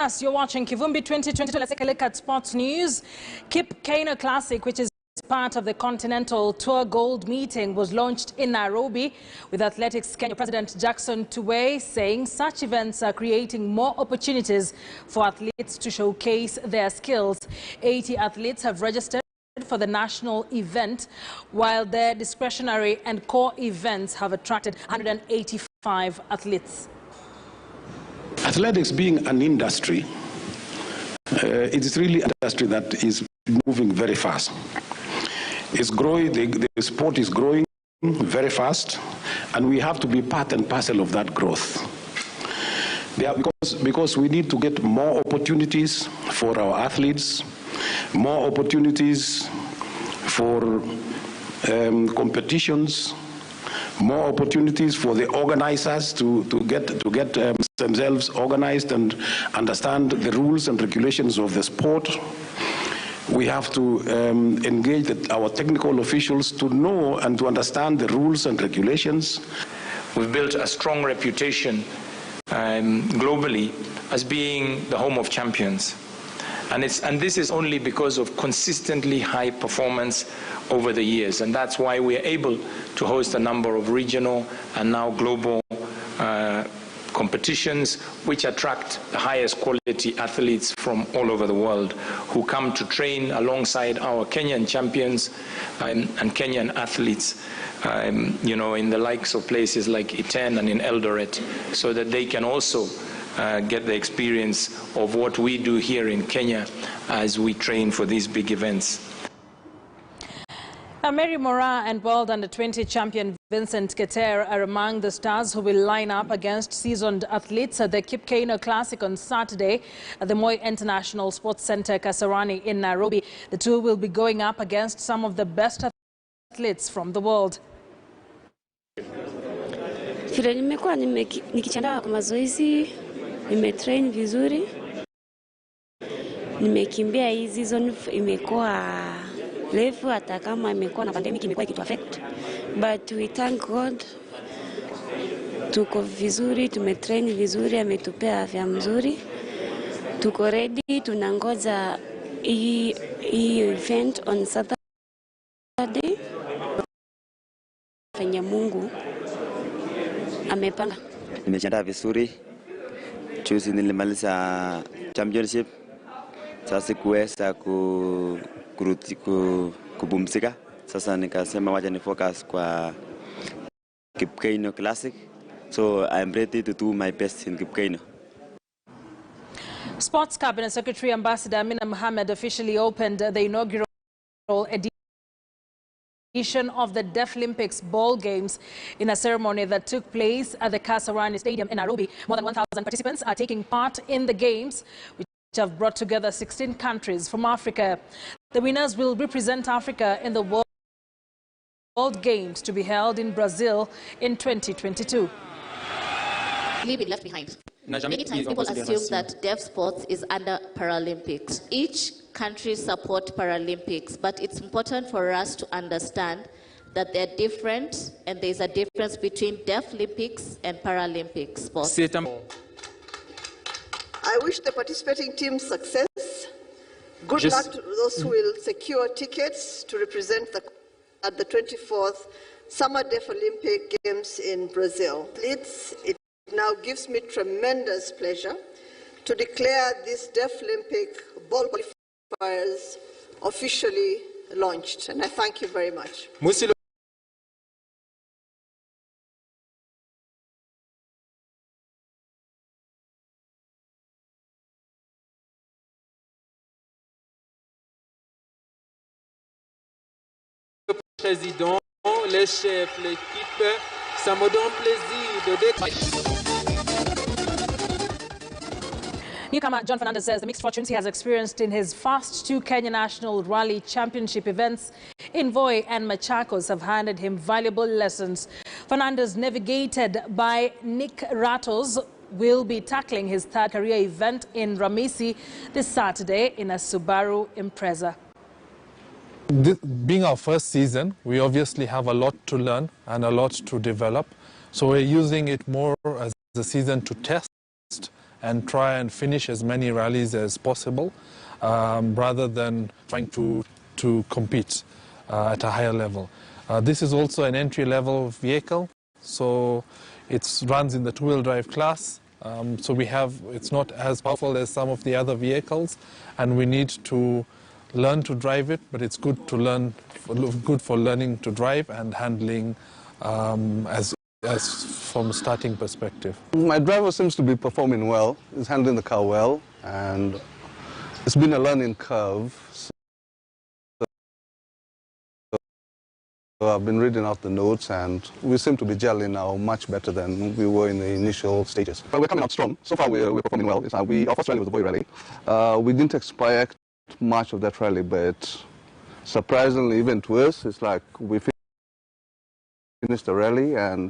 You're watching Kivumbi 2022. Let's take a look at sports news. Kip Keino Classic, which is part of the Continental Tour Gold meeting, was launched in Nairobi, with Athletics Kenya President Jackson Tuwei saying such events are creating more opportunities for athletes to showcase their skills. 80 athletes have registered for the national event, while their discretionary and core events have attracted 185 athletes. Athletics being an industry, it is really an industry that is moving very fast. It's growing, the sport is growing very fast, and we have to be part and parcel of that growth. Because we need to get more opportunities for our athletes, more opportunities for competitions, more opportunities for the organizers to get themselves organized and understand the rules and regulations of the sport. We have to engage our technical officials to know and to understand the rules and regulations. We've built a strong reputation globally as being the home of champions. And this is only because of consistently high performance over the years. And that's why we're able to host a number of regional and now global competitions, which attract the highest quality athletes from all over the world who come to train alongside our Kenyan champions and Kenyan athletes, in the likes of places like Iten and in Eldoret, so that they can also get the experience of what we do here in Kenya as we train for these big events. Mary Moraa and World Under-20 champion Vincent Keter are among the stars who will line up against seasoned athletes at the Kip Keino Classic on Saturday at the Moi International Sports Center, Kasarani in Nairobi. The two will be going up against some of the best athletes from the world. Vile nimekuwa nikijiandaa kwa mazoezi, nimetrain vizuri, nimekimbia hii season, imekuwa refu hata kama imekuwa na pandemic imekuwa ikitu affect, but we thank God tuko vizuri, tumetrain vizuri, ametupea afya mzuri, tuko ready, tunangoja hii event on Saturday. Fanya Mungu amepanga. Nimejiandaa vizuri, juzi nilimaliza championship, sasa kuweza kupumzika. Sasa nikasema wacha ni focus kwa Kip Keino Classic, so I'm ready to do my best in Kip Keino. Sports Cabinet Secretary Ambassador Amina Mohammed officially opened the inaugural edition of the Deaflympics Ball Games in a ceremony that took place at the Kasarani Stadium in Nairobi. More than 1,000 participants are taking part in the games, which have brought together 16 countries from Africa. The winners will represent Africa in the World Games to be held in Brazil in 2022. We've been left behind. Many times people assume that deaf sports is under Paralympics. Each country supports Paralympics, but it's important for us to understand that they're different, and there's a difference between Deaflympics and Paralympic sports. I wish the participating teams success. Good luck to those who will secure tickets to represent at the 24th Summer Deaf Olympic Games in Brazil. It now gives me tremendous pleasure to declare these Deaflympic ball qualifiers officially launched, and I thank you very much. Président, les chefs, l'équipe, ça me donne plaisir de déclarer. Newcomer John Fernandez says the mixed fortunes he has experienced in his first two Kenya National Rally Championship events in Voi and Machakos have handed him valuable lessons. Fernandez, navigated by Nick Ratos, will be tackling his third career event in Ramisi this Saturday in a Subaru Impreza. Being our first season, we obviously have a lot to learn and a lot to develop. So we're using it more as a season to test and try and finish as many rallies as possible, rather than trying to compete at a higher level. This is also an entry-level vehicle, so it runs in the two-wheel drive class. So it's not as powerful as some of the other vehicles, and we need to learn to drive it, but it's good for learning to drive and handling as from a starting perspective. My driver seems to be performing well. He's handling the car well, and it's been a learning curve. So I've been reading out the notes, and we seem to be gelling now much better than we were in the initial stages. But we're coming out strong. So far, we're performing well. Our first rally was the boy rally. We didn't expect much of that rally, but surprisingly, even to us, it's like we finished the rally and